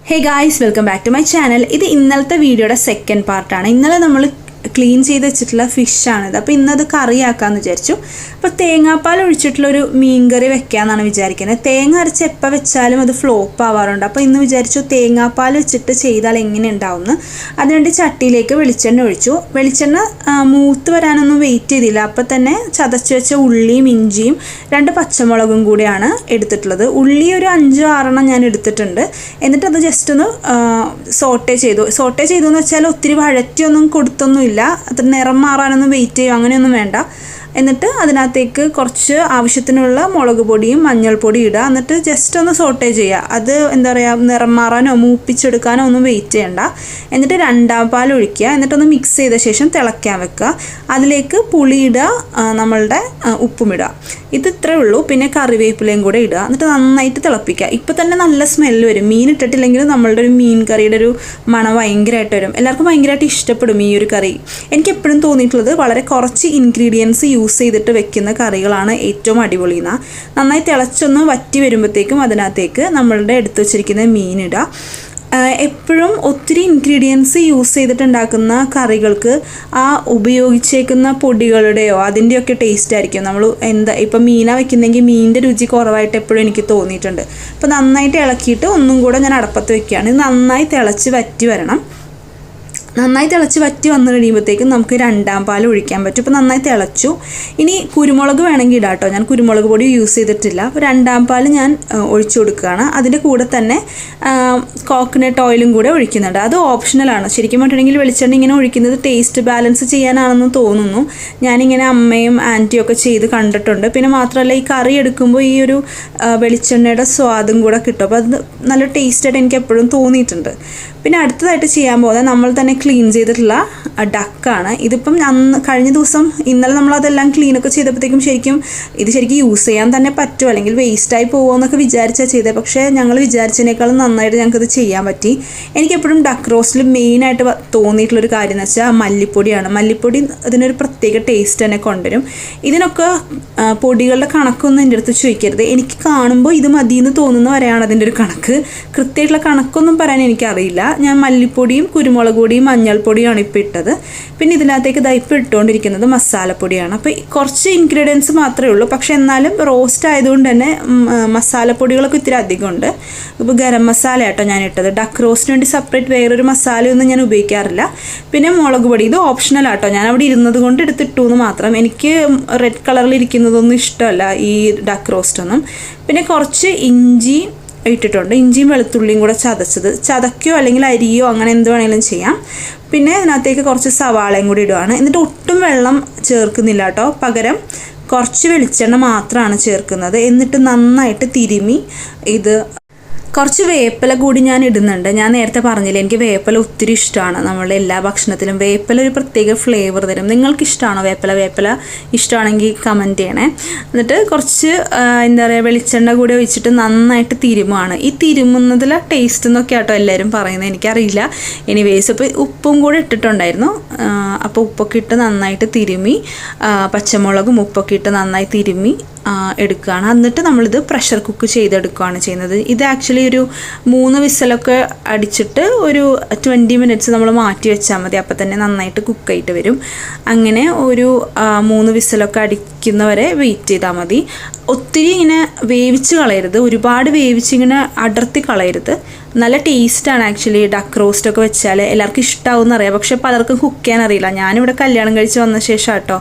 Hey guys, welcome back to my channel. This is the video second part. Clean ചെയ്ത് വെച്ചിട്ടുള്ള fish ആണ് ഇത്. അപ്പോൾ ഇന്ന് അത് കറി ആക്കാന്ന് വിചാരിച്ചു. അപ്പോൾ തേങ്ങാപ്പാൽ ഒഴിച്ചിട്ടുള്ള ഒരു മീൻകറി വെക്കാനാണ് വിചാരിക്കുന്നത്. തേങ്ങ അരച്ച് എപ്പോൾ വെച്ചാലും അത് ഫ്ലോപ്പ് ആവാറുണ്ട്. അപ്പോൾ ഇന്ന് വിചാരിച്ചു തേങ്ങാപ്പാൽ വെച്ചിട്ട് ചെയ്താൽ എങ്ങനെ ഉണ്ടാവുമെന്ന്. അതിനുവേണ്ടി ചട്ടിയിലേക്ക് വെളിച്ചെണ്ണ ഒഴിച്ചു. വെളിച്ചെണ്ണ മൂത്ത് വരാനൊന്നും വെയിറ്റ് ചെയ്തില്ല. അപ്പോൾ തന്നെ ചതച്ച് വെച്ച ഉള്ളിയും ഇഞ്ചിയും 2 പച്ചമുളകും കൂടിയാണ് എടുത്തിട്ടുള്ളത്. ഉള്ളി ഒരു 5-6 ഞാൻ എടുത്തിട്ടുണ്ട്. എന്നിട്ട് അത് ജസ്റ്റ് ഒന്ന് സോട്ടേ ചെയ്തു എന്ന് വെച്ചാൽ ഒത്തിരി വഴറ്റിയൊന്നും കൊടുത്തൊന്നും ഇല്ല. അത്ര നിറം മാറാനൊന്നും വെയിറ്റ് ചെയ്യും അങ്ങനെയൊന്നും വേണ്ട. എന്നിട്ട് അതിനകത്തേക്ക് കുറച്ച് ആവശ്യത്തിനുള്ള മുളക് പൊടിയും മഞ്ഞൾപ്പൊടി ഇടുക. എന്നിട്ട് ജസ്റ്റ് ഒന്ന് സോട്ടേ ചെയ്യുക. അത് എന്താ പറയുക, നിറം മാറാനോ മൂപ്പിച്ചെടുക്കാനോ ഒന്നും വെയിറ്റ് ചെയ്യണ്ട. എന്നിട്ട് 2 പാൽ ഒഴിക്കുക. എന്നിട്ടൊന്ന് മിക്സ് ചെയ്ത ശേഷം തിളയ്ക്കാൻ വെക്കുക. അതിലേക്ക് പുളി ഇടുക, നമ്മളുടെ ഉപ്പും ഇടുക. ഇത് ഇത്രേ ഉള്ളൂ. പിന്നെ കറിവേപ്പിലയും കൂടെ ഇടുക. എന്നിട്ട് നന്നായിട്ട് തിളപ്പിക്കുക. ഇപ്പോൾ തന്നെ നല്ല സ്മെല്ല് വരും. മീൻ ഇട്ടിട്ടില്ലെങ്കിൽ നമ്മളുടെ ഒരു മീൻ കറിയുടെ ഒരു മണം ഭയങ്കരമായിട്ട് വരും. എല്ലാവർക്കും ഭയങ്കരമായിട്ട് ഇഷ്ടപ്പെടും ഈ ഒരു കറി. എനിക്ക് എപ്പോഴും തോന്നിയിട്ടുള്ളത് വളരെ കുറച്ച് ഇൻഗ്രീഡിയൻസ് യൂസ് ചെയ്തിട്ട് വെക്കുന്ന കറികളാണ് ഏറ്റവും അടിപൊളിയെന്ന്. നന്നായി തിളച്ചൊന്ന് വറ്റി വരുമ്പോഴത്തേക്കും അതിനകത്തേക്ക് നമ്മളുടെ എടുത്തു വെച്ചിരിക്കുന്ന മീനിടുക. എപ്പോഴും ഒത്തിരി ഇൻഗ്രീഡിയൻസ് യൂസ് ചെയ്തിട്ടുണ്ടാക്കുന്ന കറികൾക്ക് ആ ഉപയോഗിച്ചേക്കുന്ന പൊടികളുടെയോ അതിൻ്റെയൊക്കെ ടേസ്റ്റ് ആയിരിക്കും. നമ്മൾ ഇപ്പം മീന വെക്കുന്നെങ്കിൽ മീനിൻ്റെ രുചി കുറവായിട്ട് എപ്പോഴും എനിക്ക് തോന്നിയിട്ടുണ്ട്. അപ്പോൾ നന്നായിട്ട് ഇളക്കിയിട്ട് ഒന്നും കൂടെ ഞാൻ അടപ്പത്ത് വെക്കുകയാണ്. ഇത് നന്നായി തിളച്ച് വറ്റി വരണം. നന്നായി തിളച്ച് വറ്റി വന്നു കഴിയുമ്പോഴത്തേക്കും നമുക്ക് 2 പാൽ ഒഴിക്കാൻ പറ്റും. ഇപ്പോൾ നന്നായി തിളച്ചു. ഇനി കുരുമുളക് വേണമെങ്കിൽ ഇടാം കേട്ടോ. ഞാൻ കുരുമുളക് പൊടി യൂസ് ചെയ്തിട്ടില്ല. അപ്പോൾ 2 പാൽ ഞാൻ ഒഴിച്ചു കൊടുക്കുകയാണ്. അതിൻ്റെ കൂടെ തന്നെ കോക്കനട്ട് ഓയിലും കൂടെ ഒഴിക്കുന്നുണ്ട്. അത് ഓപ്ഷണലാണ്. ശരിക്കും പറഞ്ഞിട്ടുണ്ടെങ്കിൽ വെളിച്ചെണ്ണ ഇങ്ങനെ ഒഴിക്കുന്നത് ടേസ്റ്റ് ബാലൻസ് ചെയ്യാനാണെന്ന് തോന്നുന്നു. ഞാനിങ്ങനെ അമ്മയും ആൻറ്റിയും ഒക്കെ ചെയ്ത് കണ്ടിട്ടുണ്ട്. പിന്നെ മാത്രമല്ല ഈ കറി എടുക്കുമ്പോൾ ഈ ഒരു വെളിച്ചെണ്ണയുടെ സ്വാദും കൂടെ കിട്ടും. അപ്പോൾ അത് നല്ല ടേസ്റ്റായിട്ട് എനിക്ക് എപ്പോഴും തോന്നിയിട്ടുണ്ട്. പിന്നെ അടുത്തതായിട്ട് ചെയ്യാൻ പോകുന്നത് നമ്മൾ തന്നെ ക്ലീൻ ചെയ്തിട്ടുള്ള ഡക്കാണ്. ഇതിപ്പം കഴിഞ്ഞ ദിവസം ഇന്നലെ നമ്മളതെല്ലാം ക്ലീനൊക്കെ ചെയ്തപ്പോഴത്തേക്കും ശരിക്കും യൂസ് ചെയ്യാൻ തന്നെ പറ്റുമോ അല്ലെങ്കിൽ വേസ്റ്റായി പോകുമോ എന്നൊക്കെ വിചാരിച്ചാൽ ചെയ്തത്. പക്ഷേ ഞങ്ങൾ വിചാരിച്ചതിനേക്കാളും നന്നായിട്ട് ഞങ്ങൾക്കത് ചെയ്യാൻ പറ്റി. എനിക്കെപ്പോഴും ഡക്ക് റോസ്റ്റിൽ മെയിനായിട്ട് തോന്നിയിട്ടുള്ളൊരു കാര്യം എന്ന് വെച്ചാൽ മല്ലിപ്പൊടിയാണ്. മല്ലിപ്പൊടി ഇതിനൊരു പ്രത്യേക ടേസ്റ്റ് തന്നെ കൊണ്ടുവരും. ഇതിനൊക്കെ പൊടികളുടെ കണക്കൊന്നും എൻ്റെ അടുത്ത് ചോദിക്കരുത്. എനിക്ക് കാണുമ്പോൾ ഇത് മതിയെന്ന് തോന്നുന്ന വരെയാണ് അതിൻ്റെ ഒരു കണക്ക്. കൃത്യമായിട്ടുള്ള കണക്കൊന്നും പറയാൻ എനിക്കറിയില്ല. ഞാൻ മല്ലിപ്പൊടിയും കുരുമുളക് പൊടിയും മഞ്ഞൾപ്പൊടിയാണ് ഇപ്പോൾ ഇട്ടത്. പിന്നെ ഇതിനകത്തേക്ക് ഇപ്പോൾ ഇട്ടുകൊണ്ടിരിക്കുന്നത് മസാലപ്പൊടിയാണ്. അപ്പോൾ കുറച്ച് ഇൻഗ്രീഡിയൻസ് മാത്രമേ ഉള്ളൂ. പക്ഷേ എന്നാലും റോസ്റ്റ് ആയതുകൊണ്ട് തന്നെ മസാലപ്പൊടികളൊക്കെ ഇത്തിരി അധികമുണ്ട്. ഇപ്പോൾ ഗരം മസാല ആട്ടോ ഞാൻ ഇട്ടത്. ഡക്ക് റോസ്റ്റിന് വേണ്ടി സെപ്പറേറ്റ് വേറൊരു മസാലയൊന്നും ഞാൻ ഉപയോഗിക്കാറില്ല. പിന്നെ മുളക് പൊടി ഇത് ഓപ്ഷണൽ ആട്ടോ. ഞാൻ അവിടെ ഇരുന്നത് കൊണ്ട് എടുത്തിട്ടു എന്ന് മാത്രം. എനിക്ക് റെഡ് കളറിൽ ഇരിക്കുന്നതൊന്നും ഇഷ്ടമല്ല ഈ ഡക്ക് റോസ്റ്റൊന്നും. പിന്നെ കുറച്ച് ഇഞ്ചി ഇട്ടിട്ടുണ്ട്. ഇഞ്ചിയും വെളുത്തുള്ളിയും കൂടെ ചതയ്ക്കോ അല്ലെങ്കിൽ അരിയോ അങ്ങനെ എന്ത് വേണമെങ്കിലും ചെയ്യാം. പിന്നെ ഇതിനകത്തേക്ക് കുറച്ച് സവാളയും കൂടി ഇടുകയാണ്. എന്നിട്ട് ഒട്ടും വെള്ളം ചേർക്കുന്നില്ല കേട്ടോ. പകരം കുറച്ച് വെളിച്ചെണ്ണ മാത്രമാണ് ചേർക്കുന്നത്. എന്നിട്ട് നന്നായിട്ട് തിരുമ്മി കുറച്ച് വേപ്പില കൂടി ഞാൻ ഇടുന്നുണ്ട്. ഞാൻ നേരത്തെ പറഞ്ഞില്ലേ, എനിക്ക് വേപ്പില ഒത്തിരി ഇഷ്ടമാണ്. നമ്മളുടെ എല്ലാ ഭക്ഷണത്തിലും വേപ്പില ഒരു പ്രത്യേക ഫ്ലേവർ തരും. നിങ്ങൾക്ക് ഇഷ്ടമാണോ വേപ്പില ഇഷ്ടമാണെങ്കിൽ കമൻറ്റ് ചെയ്യണേ. എന്നിട്ട് കുറച്ച് എന്താ പറയുക വെളിച്ചെണ്ണ കൂടി ഒഴിച്ചിട്ട് നന്നായിട്ട് തിരുമുകയാണ്. ഈ തിരുമുന്നതിലെ ടേസ്റ്റ് എന്നൊക്കെ ആട്ടോ എല്ലാവരും പറയുന്നത്. എനിക്കറിയില്ല. എനിവേസ് ഇപ്പോൾ ഉപ്പും കൂടി ഇട്ടിട്ടുണ്ടായിരുന്നു. അപ്പോൾ ഉപ്പൊക്കെ ഇട്ട് നന്നായിട്ട് തിരുമി പച്ചമുളകും ഉപ്പൊക്കെ ഇട്ട് നന്നായി തിരുമി എടുക്കുകയാണ്. എന്നിട്ട് നമ്മളിത് പ്രഷർ കുക്ക് ചെയ്തെടുക്കുകയാണ് ചെയ്യുന്നത്. ഇത് ആക്ച്വലി ഒരു 3 വിസിലൊക്കെ അടിച്ചിട്ട് ഒരു 20 മിനിറ്റ്സ് നമ്മൾ മാറ്റി വെച്ചാൽ മതി. അപ്പോൾ തന്നെ നന്നായിട്ട് കുക്കായിട്ട് വരും. അങ്ങനെ ഒരു 3 വിസിലൊക്കെ അടിക്കുന്നവരെ വെയിറ്റ് ചെയ്താൽ മതി. ഒത്തിരി ഇങ്ങനെ വേവിച്ച് കളയരുത്. ഒരുപാട് വേവിച്ചിങ്ങനെ അടർത്തി കളയരുത്. നല്ല ടേസ്റ്റാണ് ആക്ച്വലി ഡക്ക് റോസ്റ്റൊക്കെ വെച്ചാൽ. എല്ലാവർക്കും ഇഷ്ടമാവും എന്നറിയാം. പക്ഷെ പലർക്കും കുക്ക് ചെയ്യാൻ അറിയില്ല. ഞാനിവിടെ കല്യാണം കഴിച്ച് വന്ന ശേഷം കേട്ടോ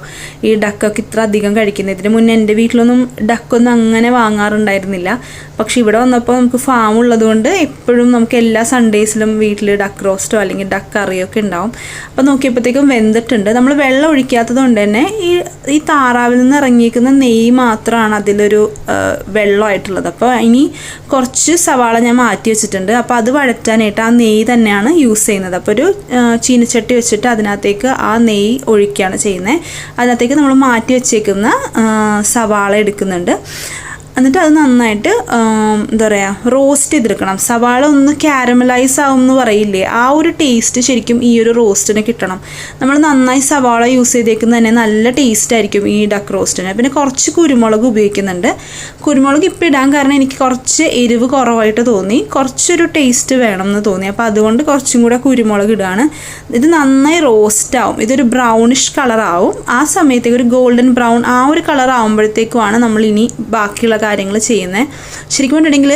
ഈ ഡക്കൊക്കെ ഇത്ര അധികം കഴിക്കുന്നത്. ഇതിന് മുന്നേ എൻ്റെ വീട്ടിലൊന്നും ഡക്കൊന്നും അങ്ങനെ വാങ്ങാറുണ്ടായിരുന്നില്ല. പക്ഷെ ഇവിടെ വന്നപ്പോൾ നമുക്ക് ഫാം ഉള്ളതുകൊണ്ട് എപ്പോഴും നമുക്ക് എല്ലാ സൺഡേസിലും വീട്ടിൽ ഡക്ക് റോസ്റ്റോ അല്ലെങ്കിൽ ഡക്ക് കറിയൊക്കെ ഉണ്ടാവും. അപ്പോൾ നോക്കിയപ്പോഴത്തേക്കും വെന്തിട്ടുണ്ട്. നമ്മൾ വെള്ളം ഒഴിക്കാത്തത് കൊണ്ട് തന്നെ ഈ താറാവിൽ നിന്ന് ഇറങ്ങിയിരിക്കുന്ന നെയ്യ് മാത്രമാണ് അതിലൊരു വെള്ളമായിട്ടുള്ളത്. അപ്പോൾ ഇനി കുറച്ച് സവാള ഞാൻ മാറ്റി വെച്ചിട്ടുണ്ട്. അപ്പോൾ അത് വഴറ്റാനായിട്ട് ആ നെയ്യ് തന്നെയാണ് യൂസ് ചെയ്യുന്നത്. അപ്പോൾ ഒരു ചീനച്ചട്ടി വെച്ചിട്ട് അതിനകത്തേക്ക് ആ നെയ്യ് ഒഴിക്കുകയാണ് ചെയ്യുന്നത്. അതിനകത്തേക്ക് നമ്മൾ മാറ്റി വെച്ചേക്കുന്ന സവാള എടുക്കുന്നുണ്ട്. എന്നിട്ട് അത് നന്നായിട്ട് എന്താ പറയുക റോസ്റ്റ് ചെയ്തെടുക്കണം. സവാള ഒന്ന് കാരമലൈസ് ആവും എന്ന് പറയില്ലേ, ആ ഒരു ടേസ്റ്റ് ശരിക്കും ഈ ഒരു റോസ്റ്റിന് കിട്ടണം. നമ്മൾ നന്നായി സവാള യൂസ് ചെയ്തേക്കുന്നത് തന്നെ നല്ല ടേസ്റ്റ് ആയിരിക്കും ഈ ഡക്ക് റോസ്റ്റിന്. പിന്നെ കുറച്ച് കുരുമുളക് ഉപയോഗിക്കുന്നുണ്ട്. കുരുമുളക് ഇപ്പോൾ ഇടാൻ കാരണം എനിക്ക് കുറച്ച് എരിവ് കുറവായിട്ട് തോന്നി, കുറച്ചൊരു ടേസ്റ്റ് വേണം എന്ന് തോന്നി. അപ്പോൾ അതുകൊണ്ട് കുറച്ചും കൂടെ കുരുമുളക് ഇടുകയാണ്. ഇത് നന്നായി റോസ്റ്റ് ആവും, ഇതൊരു ബ്രൗണിഷ് കളറാവും. ആ സമയത്തേക്ക് ഒരു ഗോൾഡൻ ബ്രൗൺ ആ ഒരു കളർ ആകുമ്പോഴത്തേക്കുമാണ് നമ്മൾ ഇനി ബാക്കിയുള്ള കാര്യങ്ങൾ ചെയ്യുന്നത്. ശരിക്കും പറഞ്ഞിട്ടുണ്ടെങ്കിൽ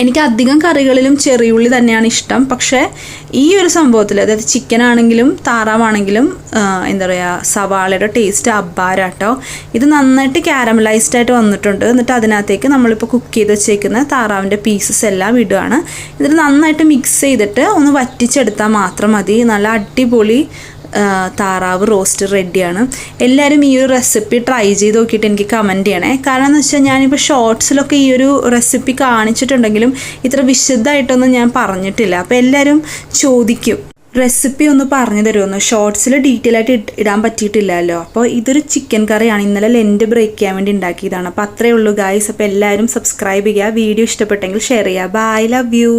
എനിക്ക് അധികം കറികളിലും ചെറിയുള്ളി തന്നെയാണ് ഇഷ്ടം. പക്ഷേ ഈ ഒരു സംഭവത്തിൽ, അതായത് ചിക്കൻ ആണെങ്കിലും താറാവാണെങ്കിലും എന്താ പറയുക, സവാളയുടെ ടേസ്റ്റ് അബ്ബാരാട്ടോ. ഇത് നന്നായിട്ട് കാരമലൈസ്ഡ് ആയിട്ട് വന്നിട്ടുണ്ട്. എന്നിട്ട് അതിനകത്തേക്ക് നമ്മളിപ്പോൾ കുക്ക് ചെയ്ത് വെച്ചേക്കുന്ന താറാവിൻ്റെ പീസസ് എല്ലാം ഇടുകയാണ്. ഇതിൽ നന്നായിട്ട് മിക്സ് ചെയ്തിട്ട് ഒന്ന് വറ്റിച്ചെടുത്താൽ മാത്രം മതി. നല്ല അടിപൊളി താറാവ് റോസ്റ്റ് റെഡിയാണ്. എല്ലാവരും ഈ ഒരു റെസിപ്പി ട്രൈ ചെയ്ത് നോക്കിയിട്ട് എനിക്ക് കമൻറ്റ് ചെയ്യണേ. കാരണം എന്ന് വെച്ചാൽ ഞാനിപ്പോൾ ഷോർട്സിലൊക്കെ ഈ ഒരു റെസിപ്പി കാണിച്ചിട്ടുണ്ടെങ്കിലും ഇത്ര വിശദമായിട്ടൊന്നും ഞാൻ പറഞ്ഞിട്ടില്ല. അപ്പോൾ എല്ലാവരും ചോദിക്കും റെസിപ്പി ഒന്ന് പറഞ്ഞു തരുമെന്ന്. ഷോർട്സിൽ ഡീറ്റെയിൽ ആയിട്ട് ഇടാൻ പറ്റിയിട്ടില്ലല്ലോ. അപ്പോൾ ഇതൊരു ചിക്കൻ കറിയാണ്, ഇന്നലെ ലെൻറ്റ് ബ്രേക്ക് ചെയ്യാൻ വേണ്ടി ഉണ്ടാക്കിയതാണ്. അപ്പോൾ അത്രയേ ഉള്ളൂ ഗായ്സ്. അപ്പോൾ എല്ലാവരും സബ്സ്ക്രൈബ് ചെയ്യുക, വീഡിയോ ഇഷ്ടപ്പെട്ടെങ്കിൽ ഷെയർ ചെയ്യുക. Bye, love U.